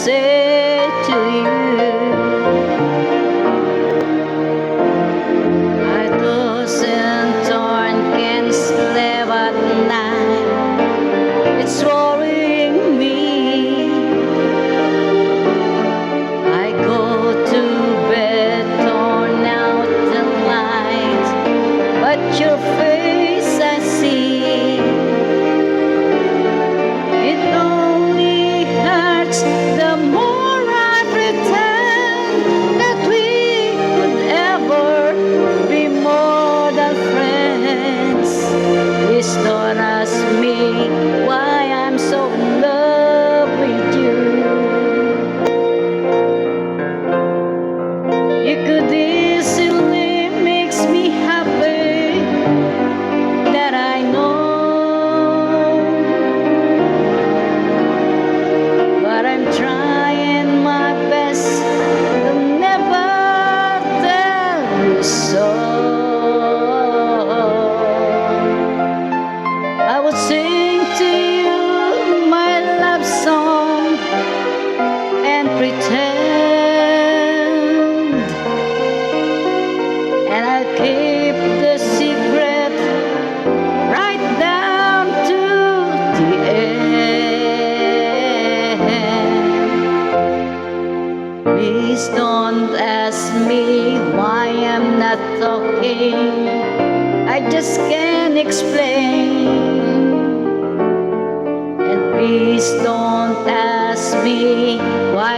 say to you. I toss and turn, can't sleep at night. It's worrying me. I go to bed, turn out the light, but your face I see. It only hurts the more I pretend that we could ever be more than friends. Please don't ask me why I'm so in love with you. You could easily makes me happy, that I know. But I'm trying my best to never tell you so. I would sing to you my love song and pretend, and I'll keep the secret right down to the end. Please don't ask me why I'm not talking, I just can't explain. And please don't ask me why